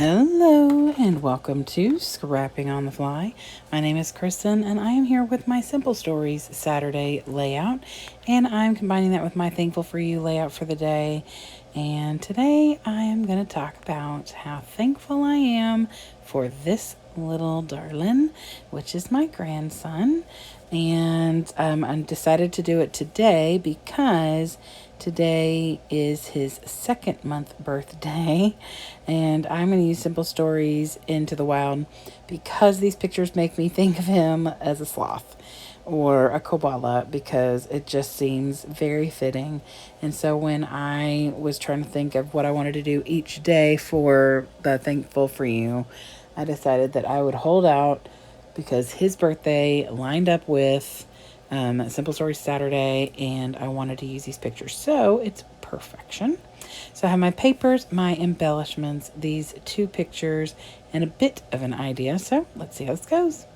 Hello and welcome to Scrapping on the Fly. My name is Kristen and I am here with my Simple Stories Saturday layout, and I'm combining that with my Thankful for You layout for the day. And today I am going to talk about how thankful I am for this little darling, which is my grandson. And I decided to do it today because today is his second-month birthday, and I'm going to use Simple Stories Into the Wild because these pictures make me think of him as a sloth or a koala, because it just seems very fitting. And so when I was trying to think of what I wanted to do each day for the Thankful for You, I decided that I would hold out because his birthday lined up with Simple Stories Saturday, and I wanted to use these pictures. So it's perfection. So I have my papers, my embellishments, these two pictures, and a bit of an idea. So let's see how this goes.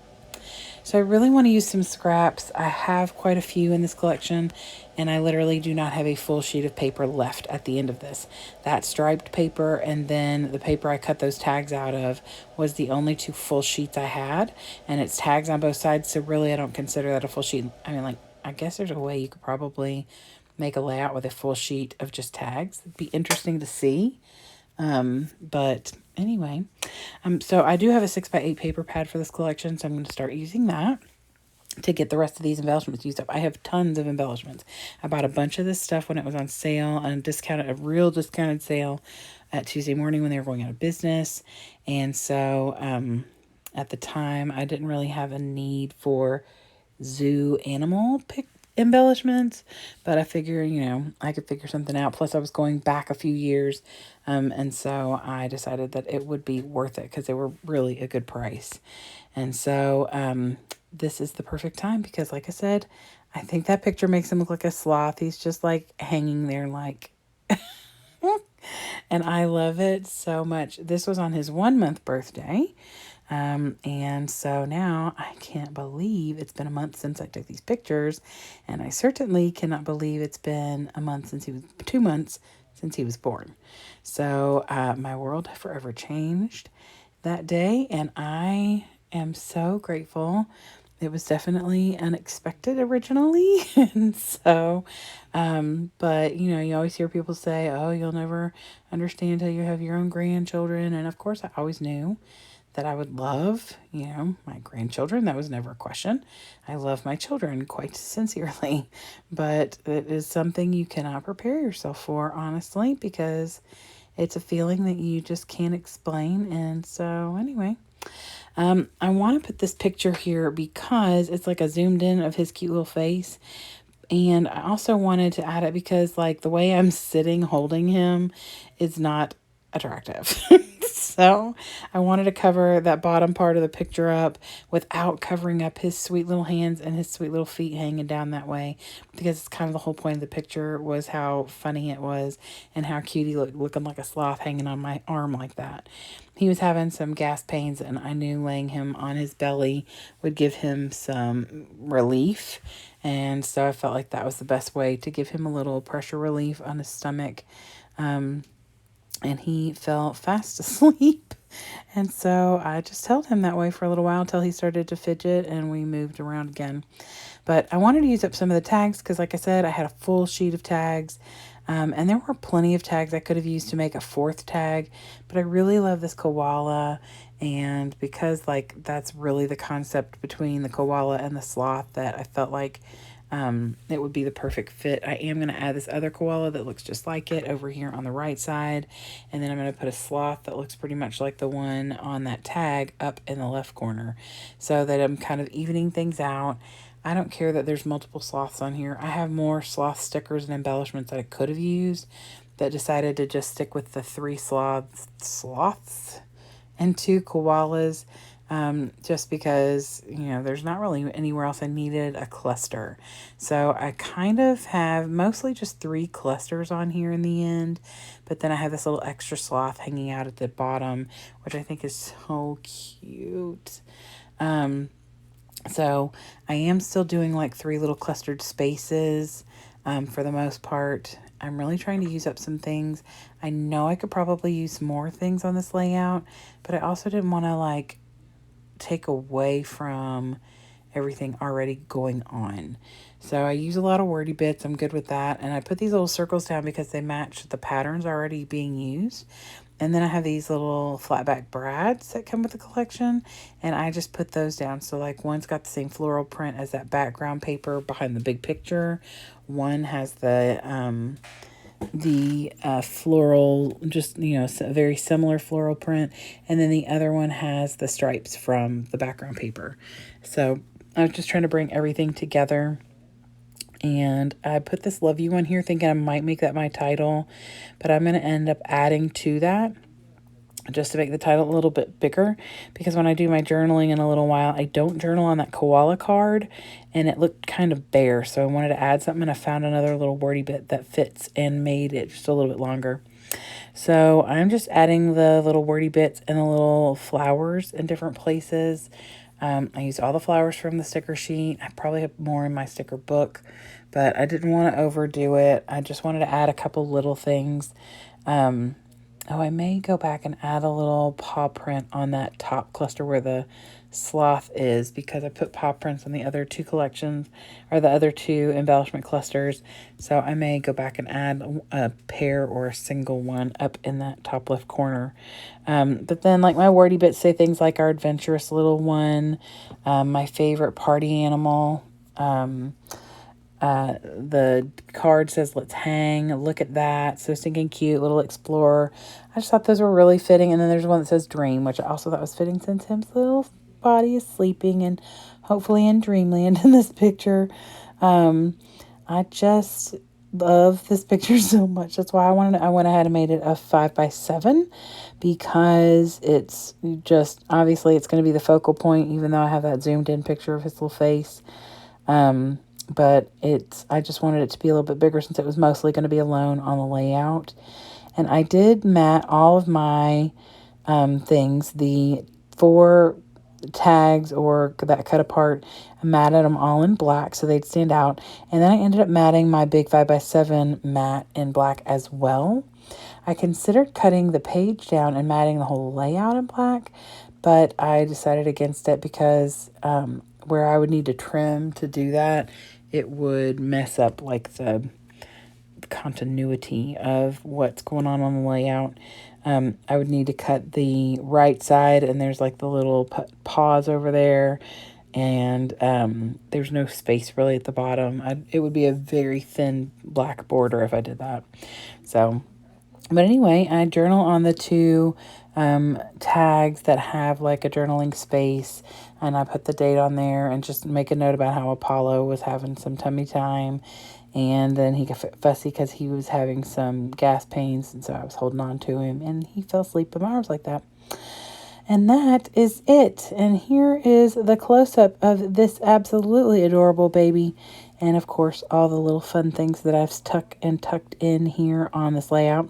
So I really want to use some scraps. I have quite a few in this collection, and I literally do not have a full sheet of paper left at the end of this. That striped paper and then the paper I cut those tags out of was the only two full sheets I had, and it's tags on both sides, so really I don't consider that a full sheet. I mean, I guess there's a way you could probably make a layout with a full sheet of just tags. It'd be interesting to see. But anyway, so I do have a 6x8 paper pad for this collection, so I'm going to start using that to get the rest of these embellishments used up. I have tons of embellishments. I bought a bunch of this stuff when it was on sale, and a real discounted sale at Tuesday morning when they were going out of business. And so at the time, I didn't really have a need for zoo animal embellishments, but I figure, I could figure something out. Plus I was going back a few years, and so I decided that it would be worth it because they were really a good price. And so this is the perfect time because, like I said, I think that picture makes him look like a sloth. He's just like hanging there like and I love it so much. This was on his 1 month birthday. And so now I can't believe it's been a month since I took these pictures. And I certainly cannot believe it's been 2 months since he was born. So my world forever changed that day. And I am so grateful. It was definitely unexpected originally. And so, but you always hear people say, oh, you'll never understand until you have your own grandchildren. And of course, I always knew that I would love, my grandchildren. That was never a question. I love my children quite sincerely, but it is something you cannot prepare yourself for, honestly, because it's a feeling that you just can't explain. And so, anyway, I want to put this picture here because it's like a zoomed in of his cute little face. And I also wanted to add it because, like, the way I'm sitting holding him is not attractive. So I wanted to cover that bottom part of the picture up without covering up his sweet little hands and his sweet little feet hanging down that way, because it's kind of the whole point of the picture was how funny it was and how cute he looked, looking like a sloth hanging on my arm like that. He was having some gas pains, and I knew laying him on his belly would give him some relief. And so I felt like that was the best way to give him a little pressure relief on his stomach. And he fell fast asleep. And so I just held him that way for a little while until he started to fidget and we moved around again. But I wanted to use up some of the tags because, like I said, I had a full sheet of tags. And there were plenty of tags I could have used to make a fourth tag. But I really love this koala. And because, like, that's really the concept between the koala and the sloth, that I felt like it would be the perfect fit. I am going to add this other koala that looks just like it over here on the right side. And then I'm going to put a sloth that looks pretty much like the one on that tag up in the left corner, so that I'm kind of evening things out. I don't care that there's multiple sloths on here. I have more sloth stickers and embellishments that I could have used, but decided to just stick with the 3 sloths and 2 koalas, just because, there's not really anywhere else I needed a cluster. So I kind of have mostly just 3 clusters on here in the end, but then I have this little extra sloth hanging out at the bottom, which I think is so cute. So I am still doing like 3 little clustered spaces for the most part. I'm really trying to use up some things. I know I could probably use more things on this layout, but I also didn't want to like take away from everything already going on. So I use a lot of wordy bits. I'm good with that. And I put these little circles down because they match the patterns already being used. And then I have these little flatback brads that come with the collection, and I just put those down. So like one's got the same floral print as that background paper behind the big picture. One has the floral, just, you know, a very similar floral print. And then the other one has the stripes from the background paper. So I was just trying to bring everything together. And I put this Love You on here thinking I might make that my title, but I'm going to end up adding to that just to make the title a little bit bigger, because when I do my journaling in a little while, I don't journal on that koala card and it looked kind of bare. So I wanted to add something, and I found another little wordy bit that fits and made it just a little bit longer. So I'm just adding the little wordy bits and the little flowers in different places. I used all the flowers from the sticker sheet. I probably have more in my sticker book, but I didn't want to overdo it. I just wanted to add a couple little things. Oh, I may go back and add a little paw print on that top cluster where the sloth is, because I put paw prints on the other two collections, or the other two embellishment clusters. So I may go back and add a pair or a single one up in that top left corner. But then like my wordy bits say things like our adventurous little one, my favorite party animal, the card says let's hang, look at that, so stinking cute, little explorer. I just thought those were really fitting. And then there's one that says dream, which I also thought was fitting since Tim's little body is sleeping and hopefully in dreamland in this picture. I just love this picture so much. That's why I went ahead and made it a 5x7, because it's just, obviously it's going to be the focal point, even though I have that zoomed in picture of his little face. But I just wanted it to be a little bit bigger since it was mostly going to be alone on the layout. And I did mat all of my things, the 4 tags or that cut apart, I matted them all in black so they'd stand out. And then I ended up matting my big 5x7 mat in black as well. I considered cutting the page down and matting the whole layout in black, but I decided against it because where I would need to trim to do that, it would mess up like the continuity of what's going on the layout. I would need to cut the right side, and there's like the little paws over there, and there's no space really at the bottom. It would be a very thin black border if I did that. So, but anyway, I journal on the 2 tags that have like a journaling space, and I put the date on there and just make a note about how Apollo was having some tummy time, and then he got fussy because he was having some gas pains, and so I was holding on to him, and he fell asleep in my arms like that. And that is it. And here is the close-up of this absolutely adorable baby. And of course, all the little fun things that I've tucked in here on this layout.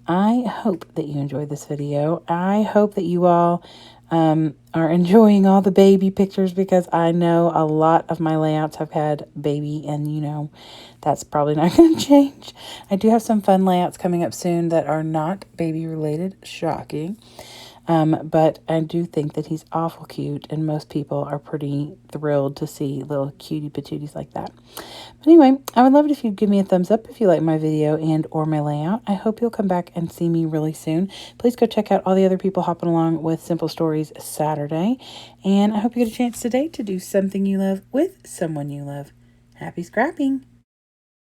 I hope that you enjoyed this video. I hope that you all are enjoying all the baby pictures, because I know a lot of my layouts have had baby, and you know, that's probably not going to change. I do have some fun layouts coming up soon that are not baby related. Shocking. But I do think that he's awful cute, and most people are pretty thrilled to see little cutie patooties like that. But anyway, I would love it if you'd give me a thumbs up if you like my video and or my layout. I hope you'll come back and see me really soon. Please go check out all the other people hopping along with Simple Stories Saturday. And I hope you get a chance today to do something you love with someone you love. Happy scrapping!